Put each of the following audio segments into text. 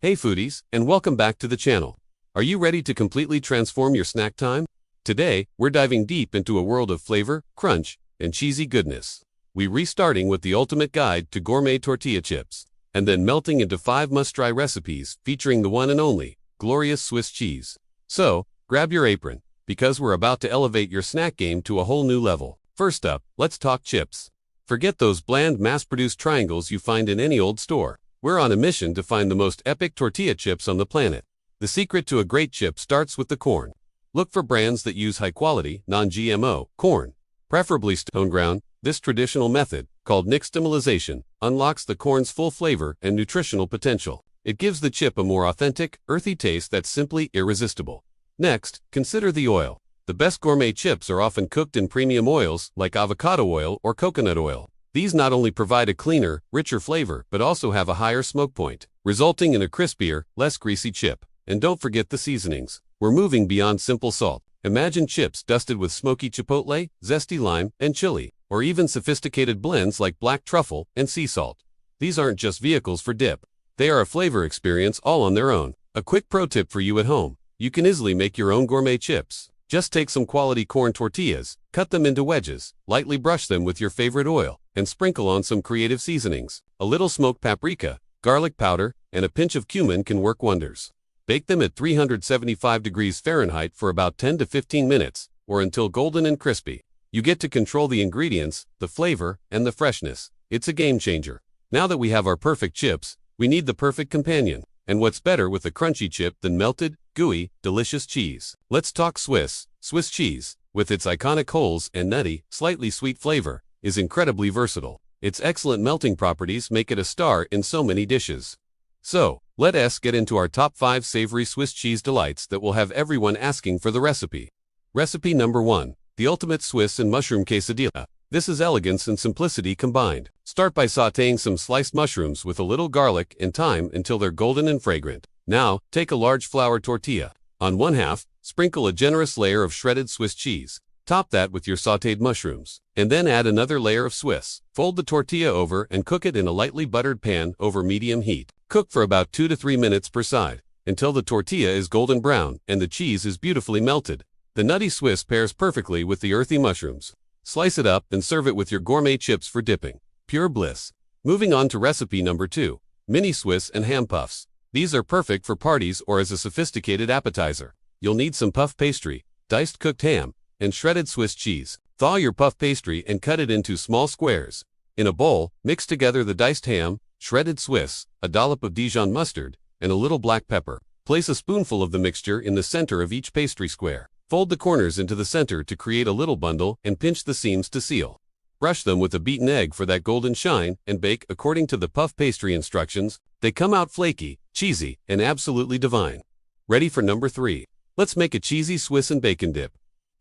Hey foodies, and welcome back to the channel. Are you ready to completely transform your snack time? Today, we're diving deep into a world of flavor, crunch, and cheesy goodness. We're restarting with the ultimate guide to gourmet tortilla chips, and then melting into 5 must-try recipes featuring the one and only, glorious Swiss cheese. So, grab your apron, because we're about to elevate your snack game to a whole new level. First up, let's talk chips. Forget those bland mass-produced triangles you find in any old store. We're on a mission to find the most epic tortilla chips on the planet. The secret to a great chip starts with the corn. Look for brands that use high-quality, non-GMO corn, preferably stone ground. This traditional method, called nixtamalization, unlocks the corn's full flavor and nutritional potential. It gives the chip a more authentic, earthy taste that's simply irresistible. Next, consider the oil. The best gourmet chips are often cooked in premium oils like avocado oil or coconut oil. These not only provide a cleaner, richer flavor, but also have a higher smoke point, resulting in a crispier, less greasy chip. And don't forget the seasonings. We're moving beyond simple salt. Imagine chips dusted with smoky chipotle, zesty lime, and chili, or even sophisticated blends like black truffle and sea salt. These aren't just vehicles for dip. They are a flavor experience all on their own. A quick pro tip for you at home. You can easily make your own gourmet chips. Just take some quality corn tortillas, cut them into wedges, lightly brush them with your favorite oil, and sprinkle on some creative seasonings. A little smoked paprika, garlic powder, and a pinch of cumin can work wonders. Bake them at 375 degrees Fahrenheit for about 10 to 15 minutes, or until golden and crispy. You get to control the ingredients, the flavor, and the freshness. It's a game changer. Now that we have our perfect chips, we need the perfect companion. And what's better with a crunchy chip than melted, gooey, delicious cheese? Let's talk Swiss. Swiss cheese, with its iconic holes and nutty, slightly sweet flavor, is incredibly versatile. Its excellent melting properties make it a star in so many dishes. So, let us get into our top 5 savory Swiss cheese delights that will have everyone asking for the recipe. Recipe number 1. The ultimate Swiss and mushroom quesadilla. This is elegance and simplicity combined. Start by sautéing some sliced mushrooms with a little garlic and thyme until they're golden and fragrant. Now, take a large flour tortilla. On one half, sprinkle a generous layer of shredded Swiss cheese. Top that with your sautéed mushrooms, and then add another layer of Swiss. Fold the tortilla over and cook it in a lightly buttered pan over medium heat. Cook for about 2 to 3 minutes per side, until the tortilla is golden brown and the cheese is beautifully melted. The nutty Swiss pairs perfectly with the earthy mushrooms. Slice it up and serve it with your gourmet chips for dipping. Pure bliss. Moving on to recipe number 2. Mini Swiss and ham puffs. These are perfect for parties or as a sophisticated appetizer. You'll need some puff pastry, diced cooked ham, and shredded Swiss cheese. Thaw your puff pastry and cut it into small squares. In a bowl, mix together the diced ham, shredded Swiss, a dollop of Dijon mustard, and a little black pepper. Place a spoonful of the mixture in the center of each pastry square. Fold the corners into the center to create a little bundle and pinch the seams to seal. Brush them with a beaten egg for that golden shine and bake according to the puff pastry instructions. They come out flaky, cheesy, and absolutely divine. Ready for number 3. Let's make a cheesy Swiss and bacon dip.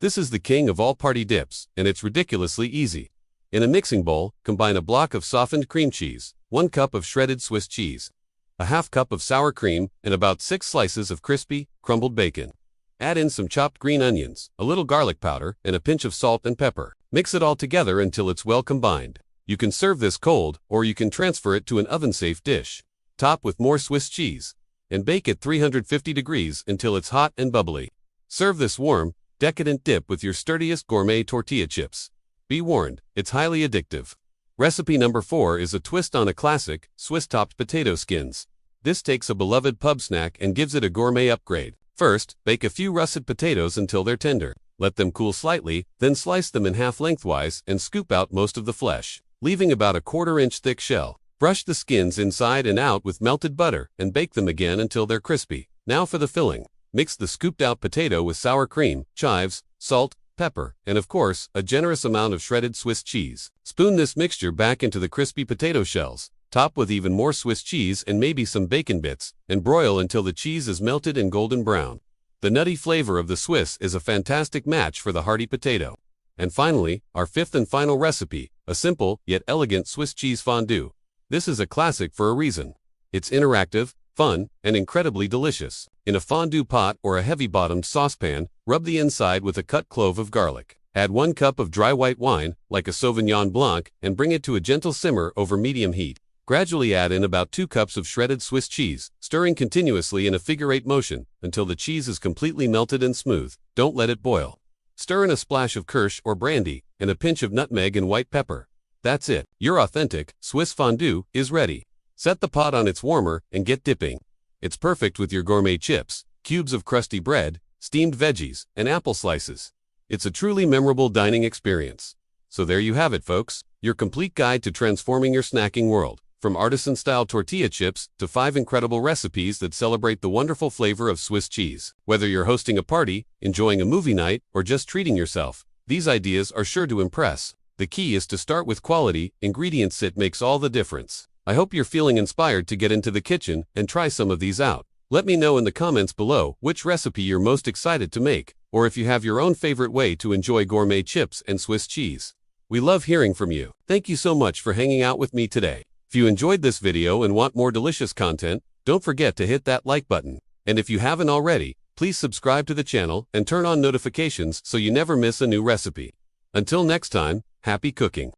This is the king of all party dips, and it's ridiculously easy. In a mixing bowl, combine a block of softened cream cheese, 1 cup of shredded Swiss cheese, a half cup of sour cream, and about 6 slices of crispy, crumbled bacon. Add in some chopped green onions, a little garlic powder, and a pinch of salt and pepper. Mix it all together until it's well combined. You can serve this cold, or you can transfer it to an oven-safe dish. Top with more Swiss cheese, and bake at 350 degrees until it's hot and bubbly. Serve this warm, decadent dip with your sturdiest gourmet tortilla chips. Be warned, it's highly addictive. Recipe number 4 is a twist on a classic, Swiss-topped potato skins. This takes a beloved pub snack and gives it a gourmet upgrade. First, bake a few russet potatoes until they're tender. Let them cool slightly, then slice them in half lengthwise and scoop out most of the flesh, leaving about a 1/4 inch thick shell. Brush the skins inside and out with melted butter and bake them again until they're crispy. Now for the filling. Mix the scooped out potato with sour cream, chives, salt, pepper, and of course, a generous amount of shredded Swiss cheese. Spoon this mixture back into the crispy potato shells. Top with even more Swiss cheese and maybe some bacon bits, and broil until the cheese is melted and golden brown. The nutty flavor of the Swiss is a fantastic match for the hearty potato. And finally, our 5th and final recipe, a simple yet elegant Swiss cheese fondue. This is a classic for a reason. It's interactive, fun, and incredibly delicious. In a fondue pot or a heavy-bottomed saucepan, rub the inside with a cut clove of garlic. Add 1 cup of dry white wine, like a Sauvignon Blanc, and bring it to a gentle simmer over medium heat. Gradually add in about 2 cups of shredded Swiss cheese, stirring continuously in a figure-8 motion until the cheese is completely melted and smooth. Don't let it boil. Stir in a splash of kirsch or brandy and a pinch of nutmeg and white pepper. That's it. Your authentic Swiss fondue is ready. Set the pot on its warmer and get dipping. It's perfect with your gourmet chips, cubes of crusty bread, steamed veggies, and apple slices. It's a truly memorable dining experience. So there you have it, folks, your complete guide to transforming your snacking world. From artisan-style tortilla chips to 5 incredible recipes that celebrate the wonderful flavor of Swiss cheese. Whether you're hosting a party, enjoying a movie night, or just treating yourself, these ideas are sure to impress. The key is to start with quality ingredients. It makes all the difference. I hope you're feeling inspired to get into the kitchen and try some of these out. Let me know in the comments below which recipe you're most excited to make, or if you have your own favorite way to enjoy gourmet chips and Swiss cheese. We love hearing from you. Thank you so much for hanging out with me today. If you enjoyed this video and want more delicious content, don't forget to hit that like button. And if you haven't already, please subscribe to the channel and turn on notifications so you never miss a new recipe. Until next time, happy cooking.